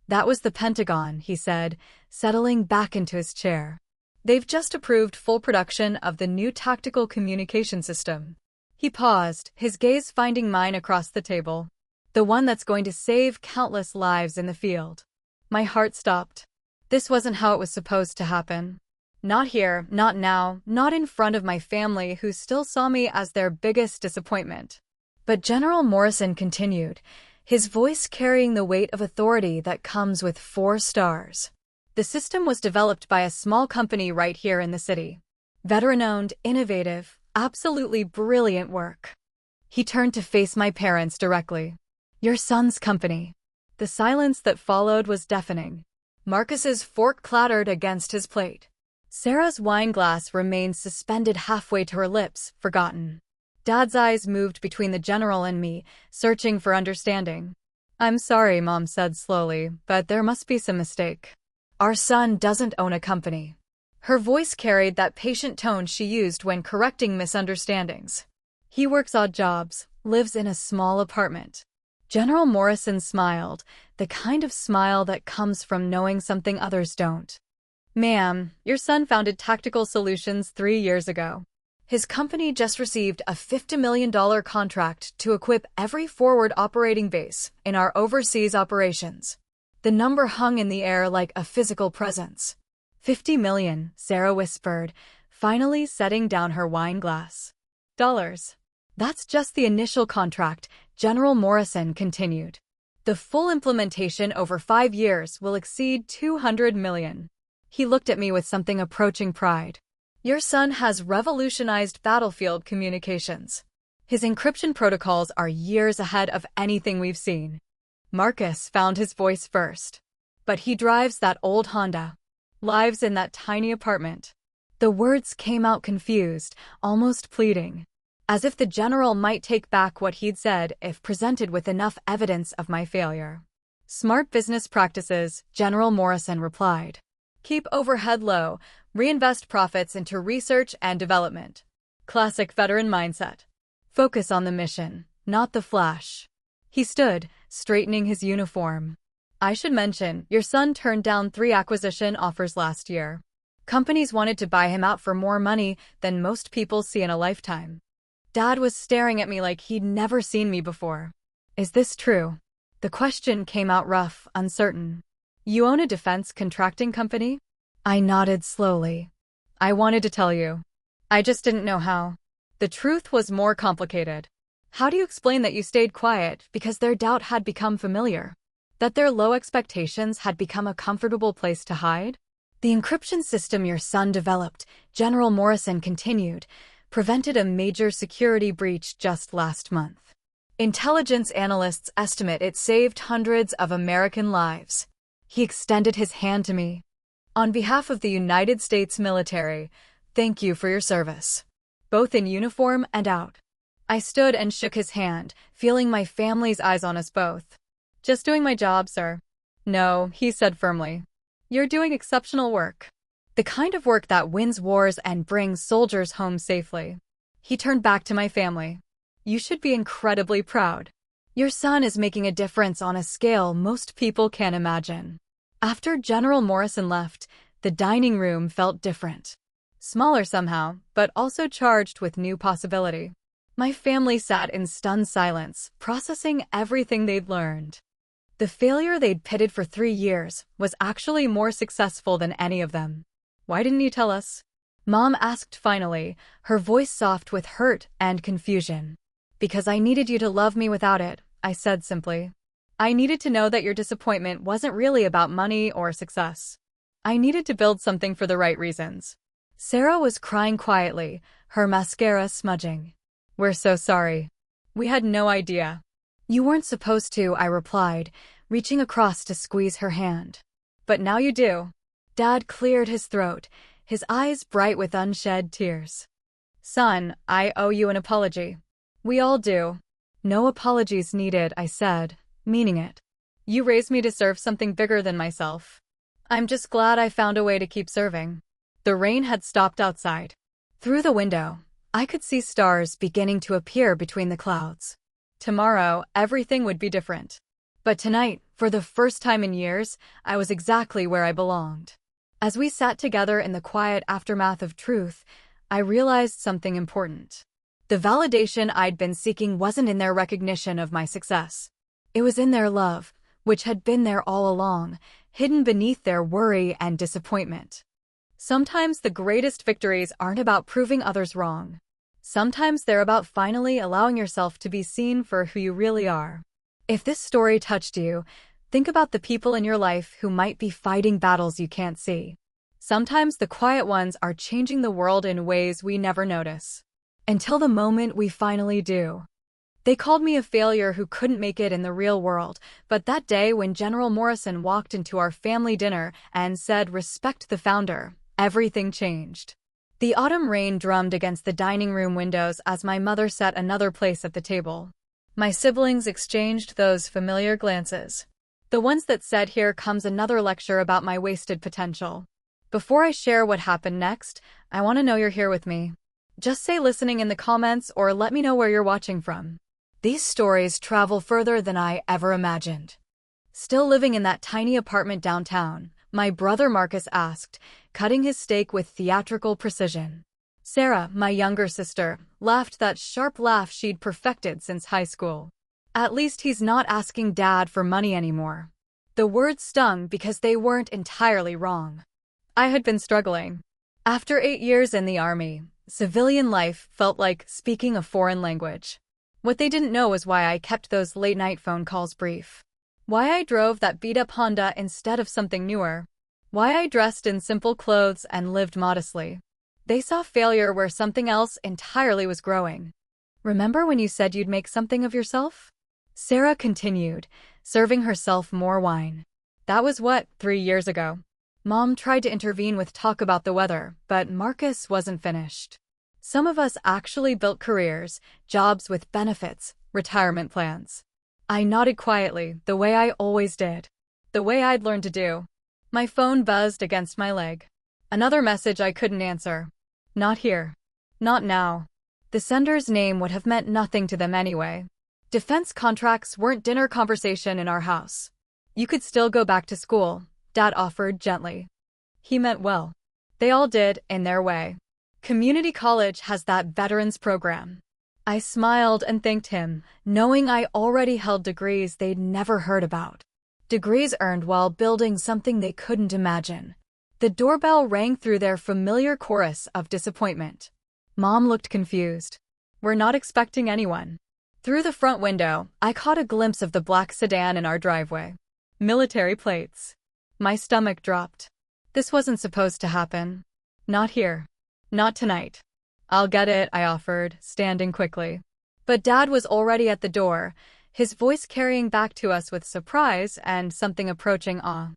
That was the Pentagon, he said, settling back into his chair. They've just approved full production of the new tactical communication system. He paused, his gaze finding mine across the table. The one that's going to save countless lives in the field. My heart stopped. This wasn't how it was supposed to happen. Not here, not now, not in front of my family who still saw me as their biggest disappointment. But General Morrison continued, his voice carrying the weight of authority that comes with 4 stars. The system was developed by a small company right here in the city. Veteran-owned, innovative, absolutely brilliant work. He turned to face my parents directly. Your son's company. The silence that followed was deafening. Marcus's fork clattered against his plate. Sarah's wine glass remained suspended halfway to her lips, forgotten. Dad's eyes moved between the general and me, searching for understanding. I'm sorry, Mom said slowly, but there must be some mistake. Our son doesn't own a company. Her voice carried that patient tone she used when correcting misunderstandings. He works odd jobs, lives in a small apartment. General Morrison smiled, the kind of smile that comes from knowing something others don't. Ma'am, your son founded Tactical Solutions 3 years ago. His company just received a $50 million contract to equip every forward operating base in our overseas operations. The number hung in the air like a physical presence. 50 million, Sarah whispered, finally setting down her wine glass. Dollars. That's just the initial contract, General Morrison continued. The full implementation over 5 years will exceed 200 million. He looked at me with something approaching pride. Your son has revolutionized battlefield communications. His encryption protocols are years ahead of anything we've seen. Marcus found his voice first. But he drives that old Honda. Lives in that tiny apartment. The words came out confused, almost pleading. As if the general might take back what he'd said if presented with enough evidence of my failure. Smart business practices, General Morrison replied. Keep overhead low, reinvest profits into research and development. Classic veteran mindset. Focus on the mission, not the flash. He stood, straightening his uniform. I should mention, your son turned down 3 acquisition offers last year. Companies wanted to buy him out for more money than most people see in a lifetime. Dad was staring at me like he'd never seen me before. Is this true? The question came out rough, uncertain. You own a defense contracting company? I nodded slowly. I wanted to tell you. I just didn't know how. The truth was more complicated. How do you explain that you stayed quiet because their doubt had become familiar? That their low expectations had become a comfortable place to hide? The encryption system your son developed, General Morrison continued, prevented a major security breach just last month. Intelligence analysts estimate it saved hundreds of American lives. He extended his hand to me. On behalf of the United States military, thank you for your service. Both in uniform and out. I stood and shook his hand, feeling my family's eyes on us both. Just doing my job, sir. No, he said firmly. You're doing exceptional work. The kind of work that wins wars and brings soldiers home safely. He turned back to my family. You should be incredibly proud. Your son is making a difference on a scale most people can't imagine. After General Morrison left, the dining room felt different. Smaller somehow, but also charged with new possibility. My family sat in stunned silence, processing everything they'd learned. The failure they'd pitted for 3 years was actually more successful than any of them. Why didn't you tell us? Mom asked finally, her voice soft with hurt and confusion. Because I needed you to love me without it, I said simply. I needed to know that your disappointment wasn't really about money or success. I needed to build something for the right reasons. Sarah was crying quietly, her mascara smudging. We're so sorry. We had no idea. You weren't supposed to, I replied, reaching across to squeeze her hand. But now you do. Dad cleared his throat, his eyes bright with unshed tears. Son, I owe you an apology. We all do. No apologies needed, I said, meaning it. You raised me to serve something bigger than myself. I'm just glad I found a way to keep serving. The rain had stopped outside. Through the window, I could see stars beginning to appear between the clouds. Tomorrow, everything would be different. But tonight, For the first time in years, I was exactly where I belonged. As we sat together in the quiet aftermath of truth, I realized something important. The validation I'd been seeking wasn't in their recognition of my success. It was in their love, which had been there all along, hidden beneath their worry and disappointment. Sometimes the greatest victories aren't about proving others wrong. Sometimes they're about finally allowing yourself to be seen for who you really are. If this story touched you, think about the people in your life who might be fighting battles you can't see. Sometimes the quiet ones are changing the world in ways we never notice. Until the moment we finally do. They called me a failure who couldn't make it in the real world, but that day when General Morrison walked into our family dinner and said, "Respect the founder," everything changed. The autumn rain drummed against the dining room windows as my mother set another place at the table. My siblings exchanged those familiar glances. The ones that said, "Here comes another lecture about my wasted potential." Before I share what happened next, I want to know you're here with me. Just say listening in the comments or let me know where you're watching from. These stories travel further than I ever imagined. Still living in that tiny apartment downtown, my brother Marcus asked, cutting his steak with theatrical precision. Sarah, my younger sister, laughed that sharp laugh she'd perfected since high school. At least he's not asking Dad for money anymore. The words stung because they weren't entirely wrong. I had been struggling. After 8 years in the army, civilian life felt like speaking a foreign language. What they didn't know was why I kept those late-night phone calls brief. Why I drove that beat-up Honda instead of something newer. Why I dressed in simple clothes and lived modestly. They saw failure where something else entirely was growing. "Remember when you said you'd make something of yourself?" Sarah continued, serving herself more wine. "That was 3 years ago. Mom tried to intervene with talk about the weather, but Marcus wasn't finished. Some of us actually built careers, jobs with benefits, retirement plans." I nodded quietly, the way I always did. The way I'd learned to do. My phone buzzed against my leg. Another message I couldn't answer. Not here. Not now. The sender's name would have meant nothing to them anyway. Defense contracts weren't dinner conversation in our house. "You could still go back to school," Dad offered gently. He meant well. They all did, in their way. Community college has that veterans program. I smiled and thanked him, knowing I already held degrees they'd never heard about. Degrees earned while building something they couldn't imagine. The doorbell rang through their familiar chorus of disappointment. Mom looked confused. "We're not expecting anyone." Through the front window, I caught a glimpse of the black sedan in our driveway. Military plates. My stomach dropped. This wasn't supposed to happen. Not here. Not tonight. "I'll get it," I offered, standing quickly. But Dad was already at the door, his voice carrying back to us with surprise and something approaching awe.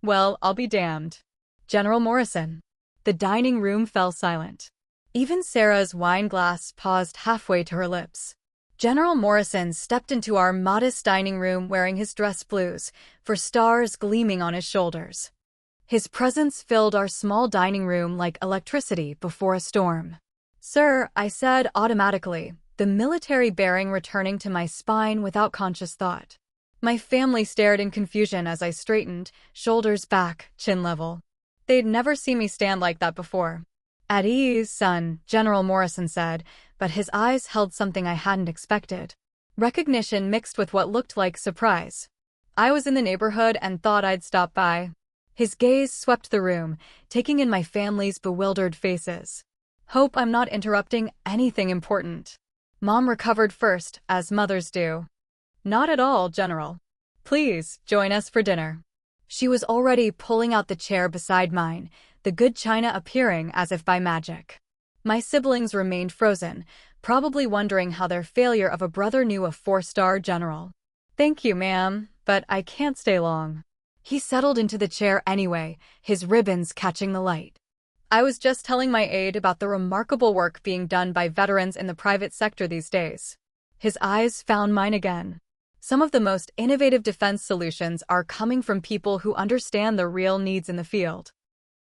"Well, I'll be damned. General Morrison." The dining room fell silent. Even Sarah's wine glass paused halfway to her lips. General Morrison stepped into our modest dining room wearing his dress blues, for stars gleaming on his shoulders. His presence filled our small dining room like electricity before a storm. "Sir," I said automatically, the military bearing returning to my spine without conscious thought. My family stared in confusion as I straightened, shoulders back, chin level. They'd never seen me stand like that before. "At ease, son," General Morrison said, but his eyes held something I hadn't expected. Recognition mixed with what looked like surprise. "I was in the neighborhood and thought I'd stop by." His gaze swept the room, taking in my family's bewildered faces. "Hope I'm not interrupting anything important." Mom recovered first, as mothers do. "Not at all, General. Please, join us for dinner." She was already pulling out the chair beside mine, the good china appearing as if by magic. My siblings remained frozen, probably wondering how their failure of a brother knew a 4-star general. "Thank you, ma'am, but I can't stay long." He settled into the chair anyway, his ribbons catching the light. "I was just telling my aide about the remarkable work being done by veterans in the private sector these days." His eyes found mine again. "Some of the most innovative defense solutions are coming from people who understand the real needs in the field."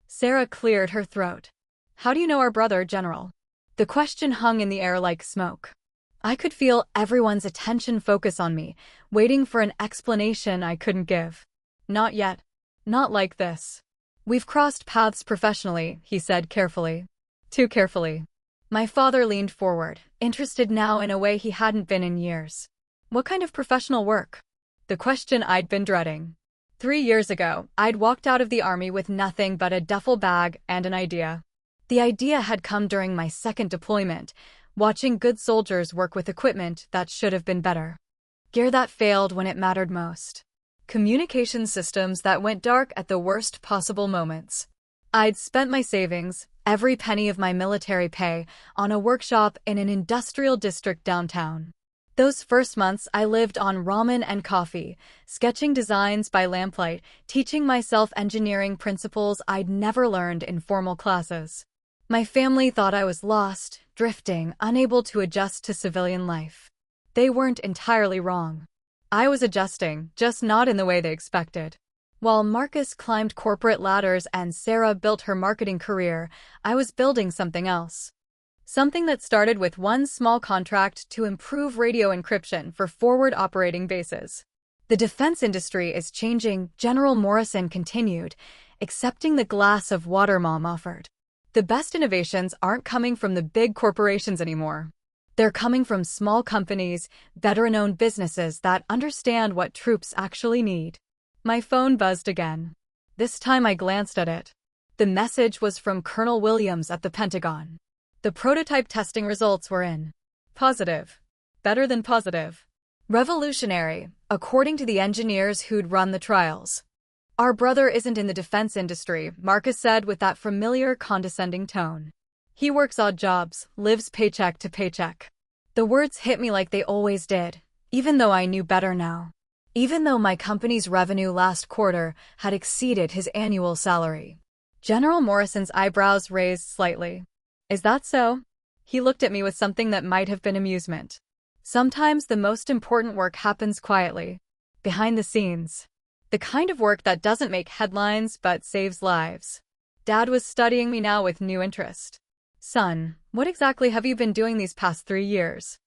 Sarah cleared her throat. "How do you know our brother, General?" The question hung in the air like smoke. I could feel everyone's attention focus on me, waiting for an explanation I couldn't give. Not yet. Not like this. We've crossed paths professionally, he said carefully. Too carefully. My father leaned forward, interested now in a way he hadn't been in years. What kind of professional work? The question I'd been dreading. 3 years ago, I'd walked out of the army with nothing but a duffel bag and an idea. The idea had come during my second deployment, watching good soldiers work with equipment that should have been better. Gear that failed when it mattered most. Communication systems that went dark at the worst possible moments. I'd spent my savings, every penny of my military pay, on a workshop in an industrial district downtown. Those first months I lived on ramen and coffee, sketching designs by lamplight, teaching myself engineering principles I'd never learned in formal classes. My family thought I was lost, drifting, unable to adjust to civilian life. They weren't entirely wrong. I was adjusting, just not in the way they expected. While Marcus climbed corporate ladders and Sarah built her marketing career, I was building something else. Something that started with one small contract to improve radio encryption for forward operating bases. The defense industry is changing, General Morrison continued, accepting the glass of water Mom offered. The best innovations aren't coming from the big corporations anymore. They're coming from small companies, veteran-owned businesses that understand what troops actually need. My phone buzzed again. This time I glanced at it. The message was from Colonel Williams at the Pentagon. The prototype testing results were in. Positive. Better than positive. Revolutionary, according to the engineers who'd run the trials. Our brother isn't in the defense industry, Marcus said with that familiar, condescending tone. He works odd jobs, lives paycheck to paycheck. The words hit me like they always did, even though I knew better now. Even though my company's revenue last quarter had exceeded his annual salary. General Morrison's eyebrows raised slightly. Is that so? He looked at me with something that might have been amusement. Sometimes the most important work happens quietly, behind the scenes. The kind of work that doesn't make headlines but saves lives. Dad was studying me now with new interest. Son, what exactly have you been doing these past 3 years?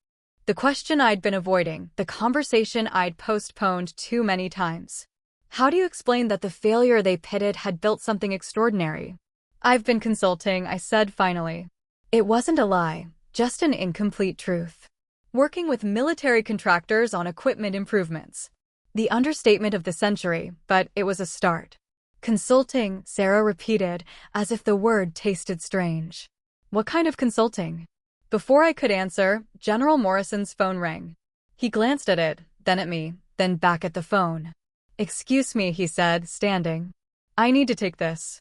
The question I'd been avoiding, the conversation I'd postponed too many times. How do you explain that the failure they pitted had built something extraordinary? I've been consulting, I said finally. It wasn't a lie, just an incomplete truth. Working with military contractors on equipment improvements. The understatement of the century, but it was a start. Consulting, Sarah repeated, as if the word tasted strange. What kind of consulting? Before I could answer, General Morrison's phone rang. He glanced at it, then at me, then back at the phone. Excuse me, he said, standing. I need to take this.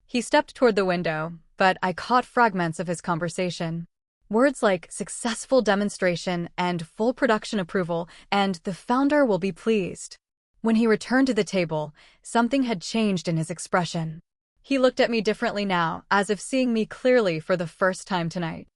He stepped toward the window, but I caught fragments of his conversation. Words like successful demonstration and full production approval and the founder will be pleased. When he returned to the table, something had changed in his expression. He looked at me differently now, as if seeing me clearly for the first time tonight.